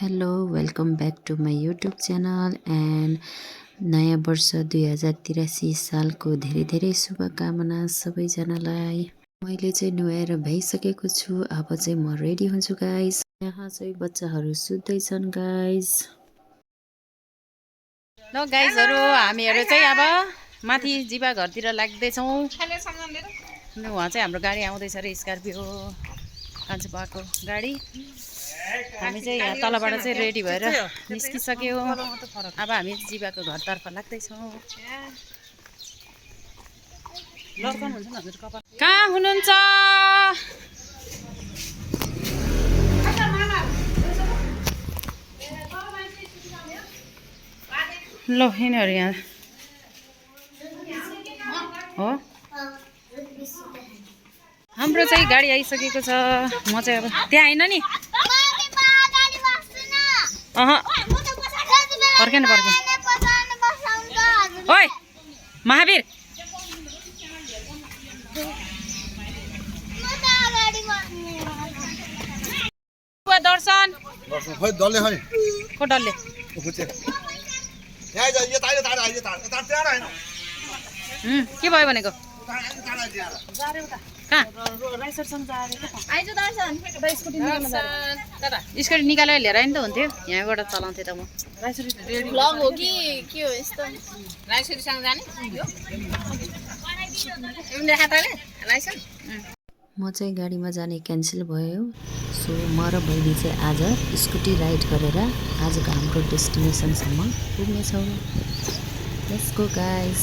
Hello welcome back to my YouTube channel and नयाँ वर्ष 2083 सालको धेरै धेरै शुभकामना सबैजनालाई। मैले चाहिँ नुहाएर भइसकेको छु। अब चाहिँ म रेडी हुन्छु गाइस। यहाँ चाहिँ बच्चाहरू सुत्दैछन् गाइस। ल गाइजहरु हामीहरु चाहिँ अब माथि जिबा घरतिर लाग्दैछौँ। उहाँ चाहिँ हाम्रो गाडी आउँदैछ रे, स्कर्पियो कान्छो बाको गाडी। हामी चाहिँ यहाँ तलबाट चाहिँ रेडी भएर निस्किसक्यौँ। अब हामी जिबाको घरतर्फ लाग्दैछौँ। कहाँ हुनुहुन्छ? ल यिनीहरू यहाँ हो। हाम्रो चाहिँ गाडी आइसकेको छ। म चाहिँ अब त्यहाँ होइन नि। पर्खेन ओइ महावीर, दर्शन को डल्ले के भयो भनेको? स्कुटी निकालेर लिएर आयो नि त हुन्थ्यो। यहाँबाट चलाउँथेँ त म। म चाहिँ गाडीमा जाने क्यान्सल भयो। सो म र बहिनी चाहिँ आज स्कुटी राइड गरेर आजको हाम्रो डेस्टिनेसनसम्म पुग्नेछौँ। Let's go guys.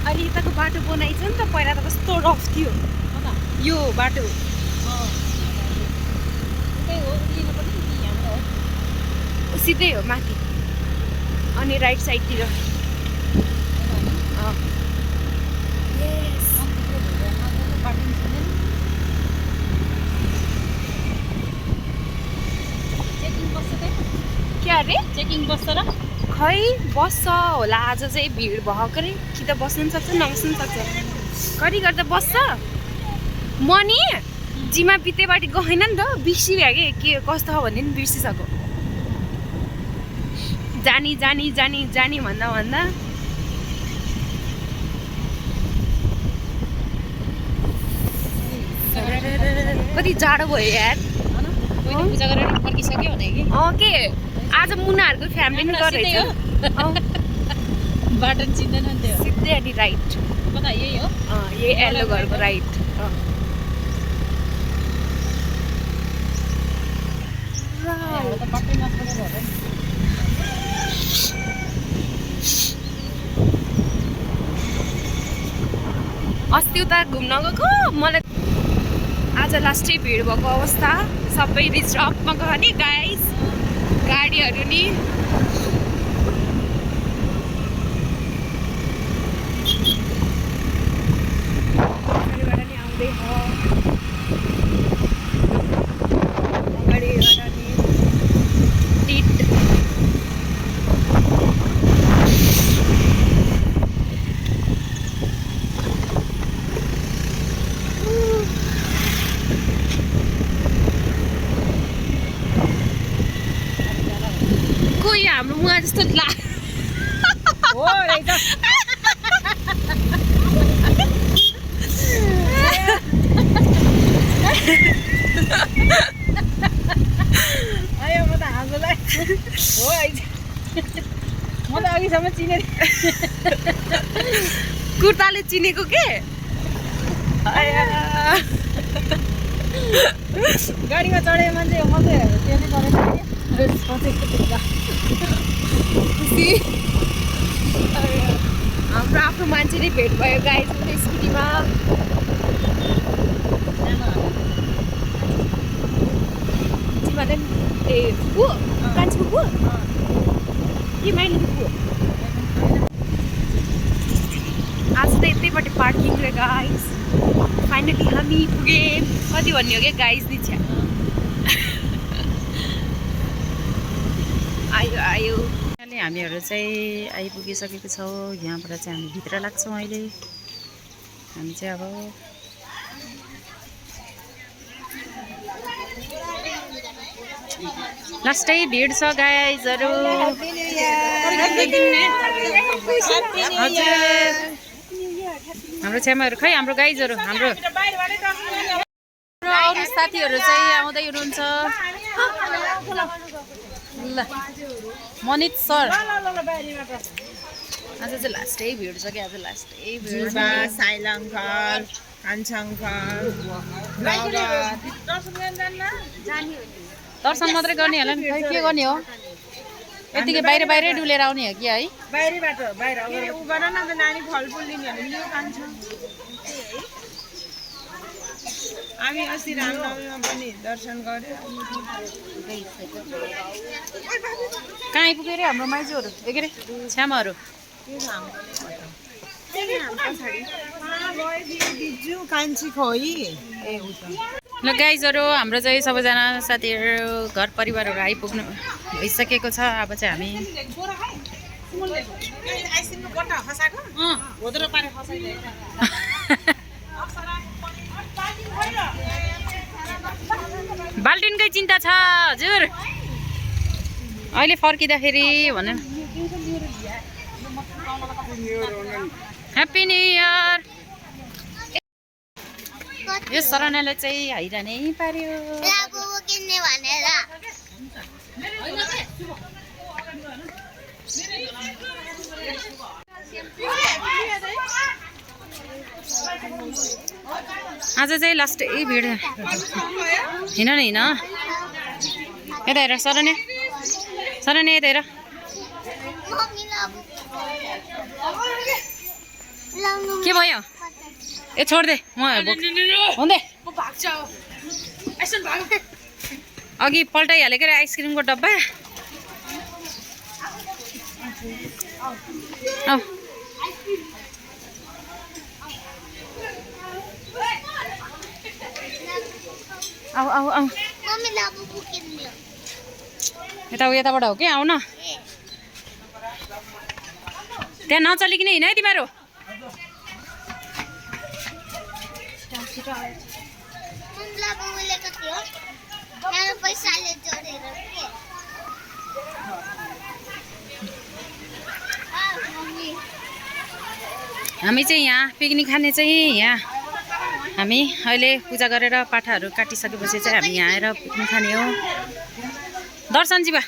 अहिले यताको बाटो बनाइन्छ नि त, पहिला त कस्तो रफ थियो यो बाटो। सिधै हो माथि अनि राइट साइडतिर। क्या अरे चेकिङ बस्छ र? खै बस्छ होला आज चाहिँ, भिड भएको रे। कि त बस्नु पनि सक्छ नबस्नु पनि सक्छ। कति गर्दा बस्छ। म नि जिमा बितेबाट गएन नि त, बिर्सिभ्यो के कस्तो हो भन्ने नि बिर्सिसक्यो। जानी जानी जानी जानी भन्दा भन्दा कति जाडो भयो यार। पूजा गरेर फर्किसक्यो भने कि के आज मुनाहरूको फ्यामिली पनि गरेछ। बाटो चिन्दैन नि त्यो। सिधै अनि राइट कता यही हो? यही एल्लो घरको राइट। अस्ति उता घुम्न गएको मलाई आज लास्टै भिड भएको अवस्था। सबै रिजर्भमा गयो नि गाइस, गाडीहरू नि। हाम्रो मुहा जस्तो ला हो रहेछ। आयो म त हाँस्नुलाई हो आइज। म त अघिसम्म चिने कुर्ताले चिनेको के। गाडीमा चढे मान्छे मात्रै त्यसले गरेको हाम्रो आफ्नो मान्छे नै भेट भयो गाइस स्कुटीमा। ए फुपू कान्छी फुपू कि माइली फुपू। आज त यतैपट्टि पार्किङ रे गाइस। फाइनली हामी पुग्यौँ। कति भन्ने हो क्या गाइस दिच्छा। आयो आयो हामीहरू चाहिँ आइपुगिसकेको छौँ। यहाँबाट चाहिँ हामी भित्र लाग्छौँ। अहिले हामी चाहिँ अब लास्टै भिड छ गाइजहरू। हाम्रो छेमाहरू खै हाम्रो गाइजहरू हाम्रो अरू साथीहरू चाहिँ आउँदै हुनुहुन्छ। ल मनित सर आज चाहिँ लास्टै भिड छ कि आज लास्टै भिड छ। दर्शन मात्रै गर्ने होला नि खै के गर्ने हो यतिकै बाहिरै डुलेर आउने हो कि है बाहिरबाट बाहिर उ गर न त नानी फलफुल लिने भने यो खान्छ। हामी अस्ति रामनवमीमा पनि दर्शन गर्यो। कहाँ आइपुग्यो अरे हाम्रो माइजूहरू के अरे छ्यामाहरू। ल गाइजहरू हाम्रो चाहिँ सबैजना साथीहरू घर परिवारहरू आइपुग्नु भइसकेको छ। अब चाहिँ हामी बाल्टिनकै चिन्ता छ हजुर अहिले फर्किँदाखेरि भने। Happy new year. यो सरनाले चाहिँ हैरानै पार्यो। आज चाहिँ लास्ट भिड हिँड न हिँड यता हेर सरने सरने यता हेर। के भयो ए छोड्दे म हुँदै अघि पल्टाइहालेको रे आइसक्रिमको डब्बा। आऊ आऊ आऊ यताबाट हो कि आऊ न त्यहाँ नचलिकन हिँड है तिमीहरू। हामी चाहिँ यहाँ पिकनिक खाने चाहिँ यहाँ हामी अहिले पूजा गरेर पाठाहरू काटिसकेपछि चाहिँ हामी यहाँ आएर पिकनिक खाने हो। दर्शन जीवा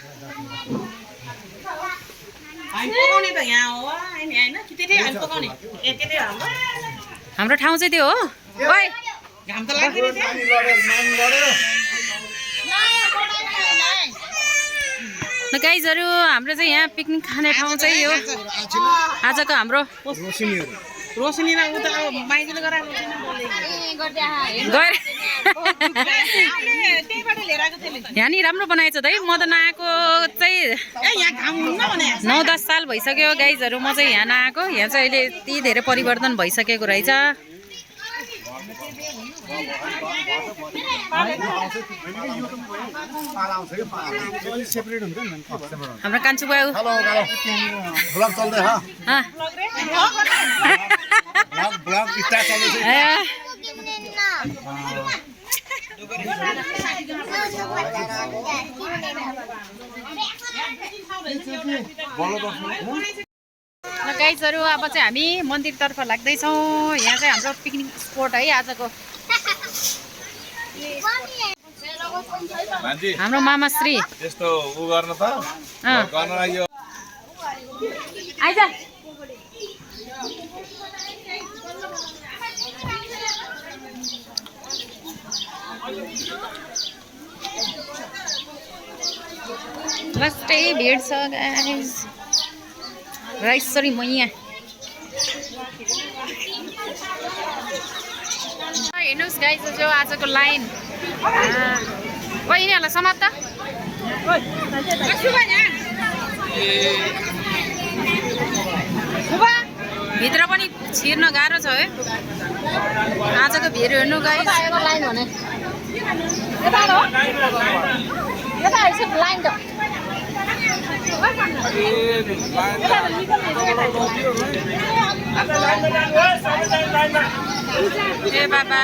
हाम्रो ठाउँ चाहिँ त्यो हो। गाइजहरू हाम्रो चाहिँ यहाँ पिकनिक खाने ठाउँ चाहिँ हो आजको हाम्रो। यहाँनिर राम्रो बनाएछ त है। म त नआएको चाहिँ 9-10 साल भइसक्यो गाइजहरू। म चाहिँ यहाँ नआएको। यहाँ चाहिँ अहिले यति धेरै परिवर्तन भइसकेको रहेछ। हाम्रो कान्छु बाउ गाइजहरू अब चाहिँ हामी मन्दिरतर्फ लाग्दैछौँ। यहाँ चाहिँ हाम्रो पिकनिक स्पोट है आजको। हाम्रो मामाश्री यस्तो उ गर्न त गर्न यो आइज लास्टै भिड छ गाइस। राइस सरी म यहाँ हेर्नुहोस् गाइस जो आजको लाइन यिनीहरूलाई समात त भित्र पनि छिर्न गाह्रो छ है आजको भिड हेर्नु गाइस। लाइन भने यता हो यता लाइन त ए बाबा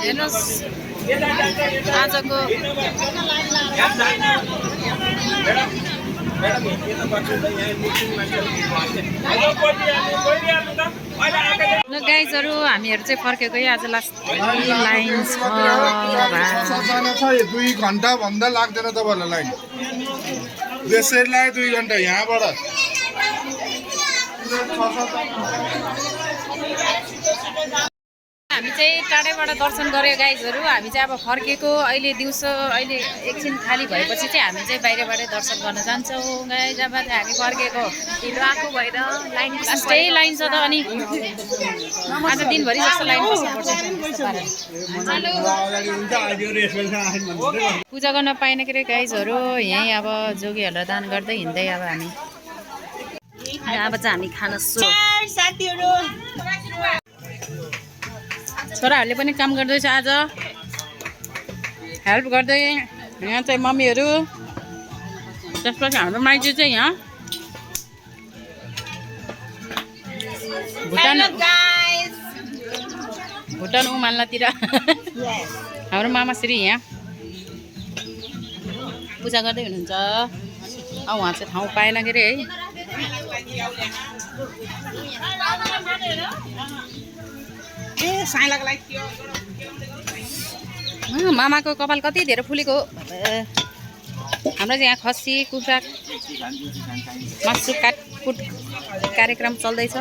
हेर्नुहोस् आजको ल गाइजहरू हामीहरू चाहिँ फर्केको आज लास्ट लाइन छ 2 घन्टा भन्दा लाग्दैन तपाईहरुलाई लाइन त्यसरी लाग्यो 2 घन्टा यहाँबाट हामी चाहिँ टाढैबाट दर्शन गर्यो गाइजहरू हामी चाहिँ अब फर्केको अहिले दिउँसो अहिले एकछिन खाली भएपछि चाहिँ हामी चाहिँ बाहिरबाटै दर्शन गर्न जान्छौँ गाइज अब चाहिँ हामी फर्केको ढिलो आएको भएर लाइन लास्टै लाइन छ त अनि आज दिनभरि जस्तो लाइन बस्नुपर्छ पूजा गर्न पाएन के अरे गाइजहरू यहीँ अब जोगीहरूलाई दान गर्दै हिँड्दै अब हामी अब चाहिँ हामी खान साथीहरू छोराहरूले पनि काम गर्दैछ आज हेल्प गर्दै यहाँ चाहिँ मम्मीहरू त्यसपछि हाम्रो माइती चाहिँ यहाँ भुटान उमाल्नातिर हाम्रो मामाश्री यहाँ पूजा गर्दै हुनुहुन्छ अब उहाँ चाहिँ ठाउँ पाएन के अरे है मामाको कपाल कति धेरै फुलेको हाम्रो चाहिँ यहाँ खसी कुखुरा मासु काटकुट कार्यक्रम चल्दैछ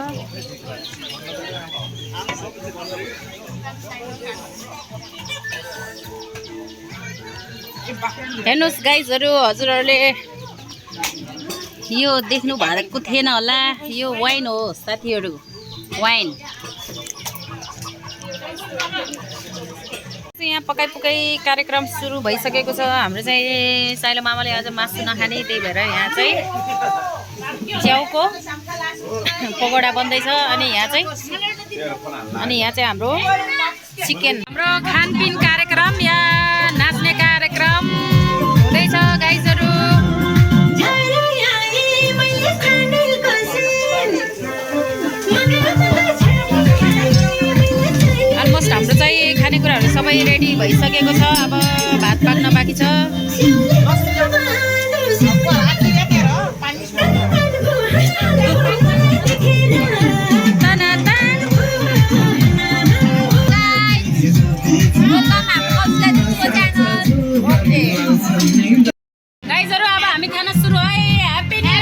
हेर्नुहोस् गाइजहरू हजुरहरूले यो देख्नु भएको थिएन होला यो वाइन हो साथीहरू वाइन यहाँ पकाइ कार्यक्रम सुरु भइसकेको छ हाम्रो चाहिँ साइलो मामाले आज मासु नखाने त्यही भएर यहाँ चाहिँ च्याउको पकौडा बन्दैछ अनि यहाँ चाहिँ हाम्रो चिकन हाम्रो खानपिन कार्यक्रम या नाच्ने कार्यक्रम हुँदैछ गाइजहरू अलमोस्ट हाम्रो चाहिँ खानेकुराहरू सबै रेडी भइसकेको छ अब भात पाक्न बाँकी छ गाइजहरू अब हामी खाना सुरु है ह्याप्पी न्यू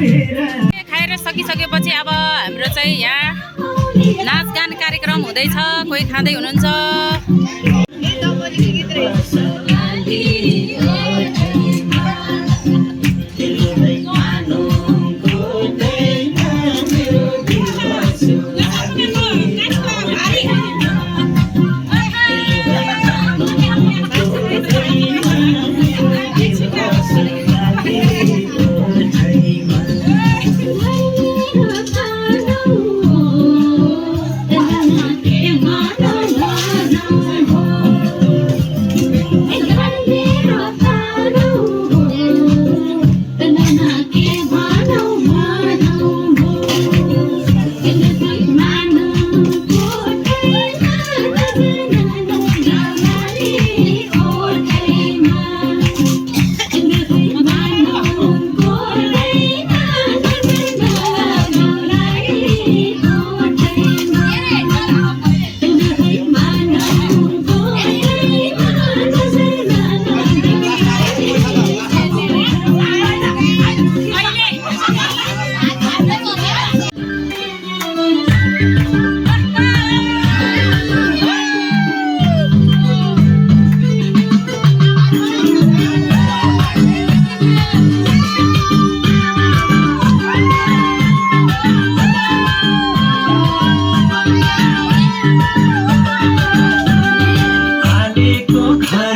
इयर खाएर सकिसकेपछि अब हाम्रो चाहिँ यहाँ नाचगान कार्यक्रम हुँदैछ कोही खाँदै हुनुहुन्छ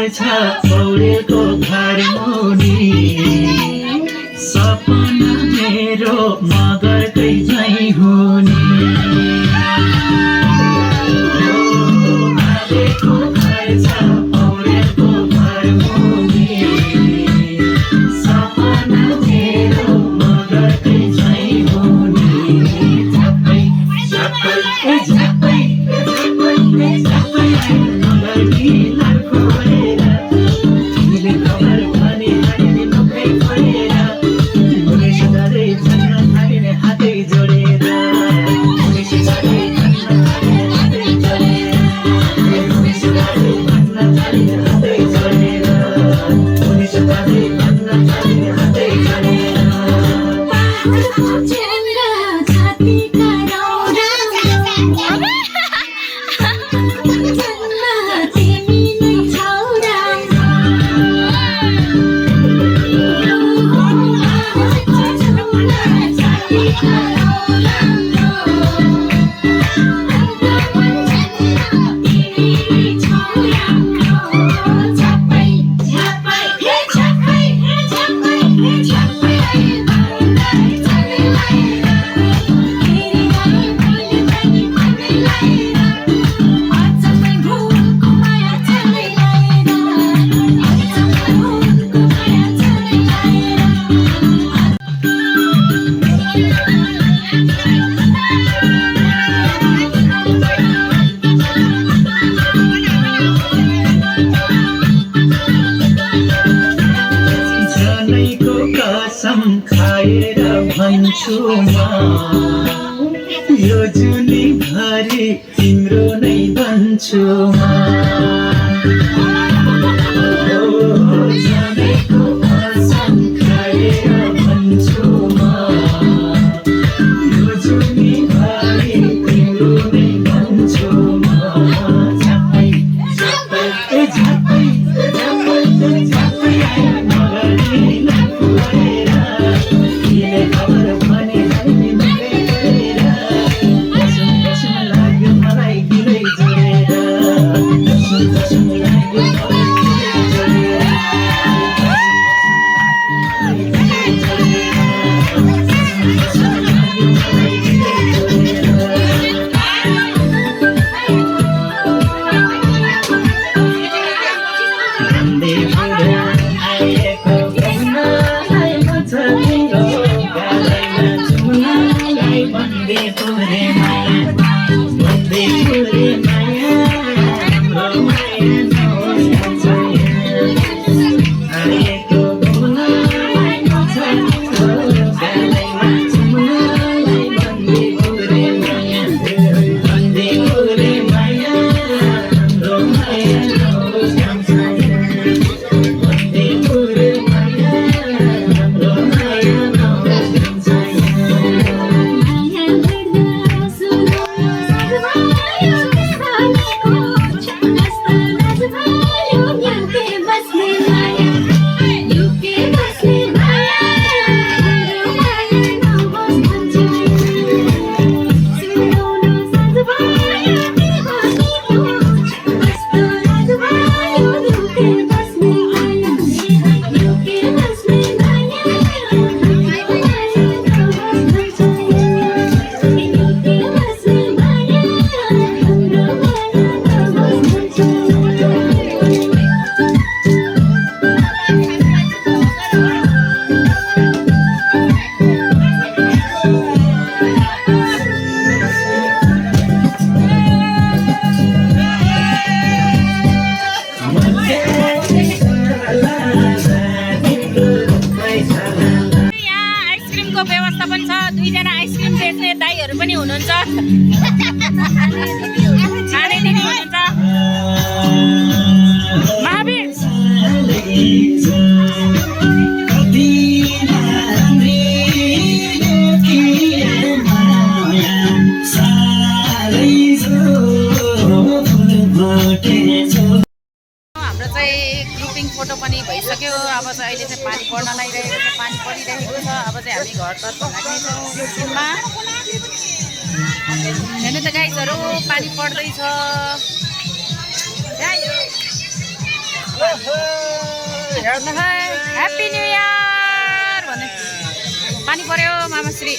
पौडेको घर मुनि सपना मेरो मगरकै झैँ हुने आलेको घर छ पौडेको घर मुनि सपना मेरो मगरकै झैँ हुने झप्पै झप्पै झप्पै झप्पै झप्पै मगरकी लाखो खाएर भन्छु यो जुनी भरि तिम्रो नै बन्छु जनेको कसम खाएर भन्छु यो जुनी भरि तिम्रो नै बन्छु झप्पै झप्पै झप्पै झप्पै झप्पै मगरी हाम्रो चाहिँ ग्रुपिङ फोटो पनि भइसक्यो। अब चाहिँ अहिले चाहिँ पानी पर्न लागिरहेको छ, पानी परिरहेको छ। अब चाहिँ हामी घरतर्फ लाग्नेछौँ सिक्किममा। हेर्नु त गाइजहरू, पानी पर्दैछ। ह्याप्पी न्यू इयर भन्ने पानी पर्यो मामाश्री।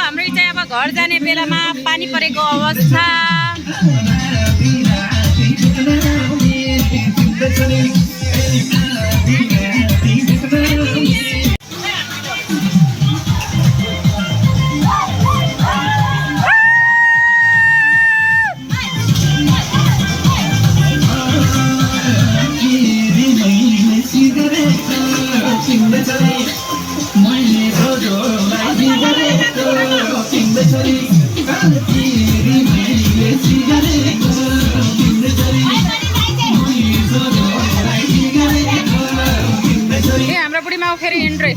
हाम्रो चाहिँ अब घर जाने बेलामा पानी परेको अवस्था। हाम्रो बुढीमा फेरि इन्ट्रे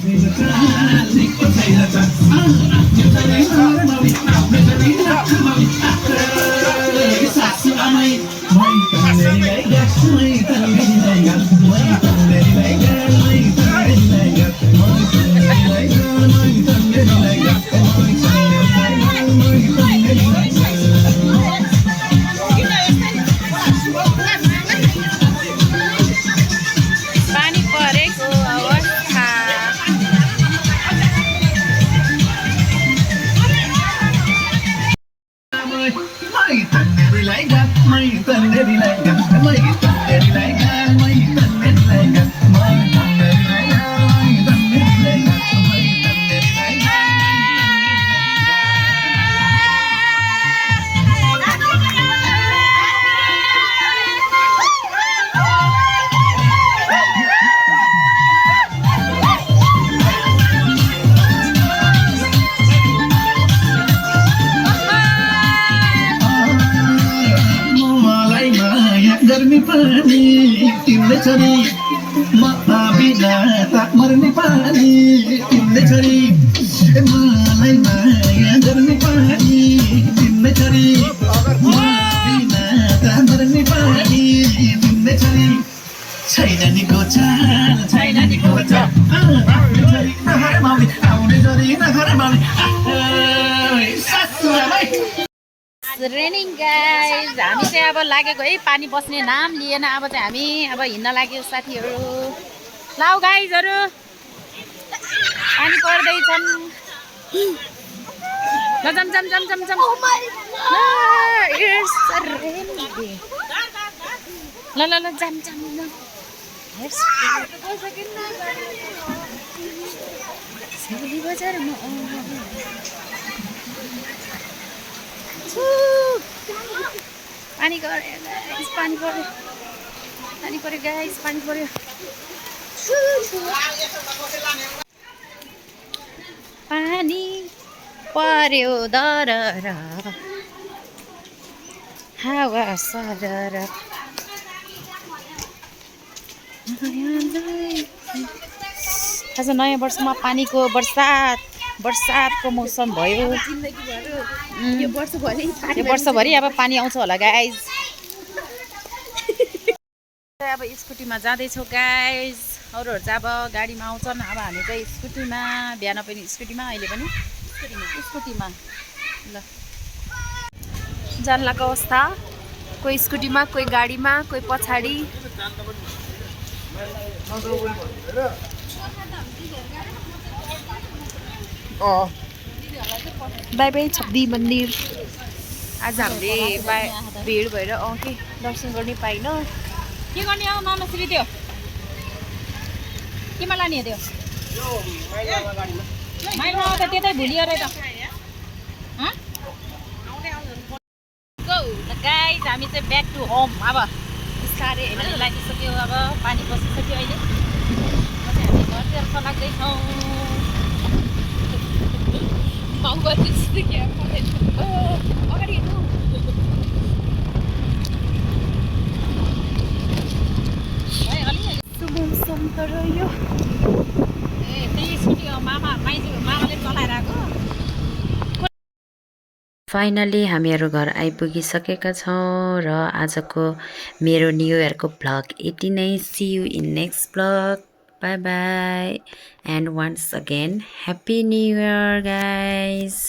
तिमीले छोरी म बिना त मर्ने पानी तिमीले छोरी मलाई माया गर्ने पानी तिमीले छोरी म बिना त मर्ने पानी तिमीले छोरी छैन नि गोचार छैन नि गोचार नखरे माउली आउने छोरी नखरे माउली सासु आमै रेनिङ गाइज। हामी चाहिँ अब लागेको है, पानी बस्ने नाम लिएन। अब चाहिँ हामी अब हिँड्न लाग्यो साथीहरू। लाउ गाइजहरू, पानी पर्दैछन्। ल जम जम जम जम जम। ल ल ल जम जम जम। बजारमा पानी गऱ्यो गाइस, पानी पर्यो, पानी पर्यो गाइस, पानी पर्यो। पानी पर्यो दरर हावा सरर। आज नयाँ वर्षमा पानीको बर्सातको मौसम भयो। यो वर्षभरि अब पानी आउँछ होला गाइज। अब स्कुटीमा जाँदैछौँ गाइज, अरूहरू चाहिँ अब गाडीमा आउँछन्। अब हामी चाहिँ स्कुटीमा, बिहान पनि स्कुटीमा, अहिले पनि स्कुटीमा। ल जानलाको अवस्था, कोही स्कुटीमा, कोही गाडीमा, कोही पछाडि। बाई बाई छब्बी मन्दिर। आज हामीले भिड भएर के दर्शन गर्ने पाइन। के गर्ने हो मामाश्री? त्यो केमा लाने त्यो माइलमा त त्यतै भुलियो र त। गाइस हामी चाहिँ ब्याक टु होम अब बिस्तारै होइन लागिसक्यो अब पानी बसिसक्यो अहिले चाहिँ हामी घरतिर फलाग्दैछौँ अगाडि हेर्नु सुमसम तर यो ए त्यही स्कुटी मामाले चलाएर आएको फाइनली हामीहरू घर आइपुगिसकेका छौँ र आजको मेरो न्यु इयरको भ्लग यति नै see you in next vlog bye bye and once again happy new year guys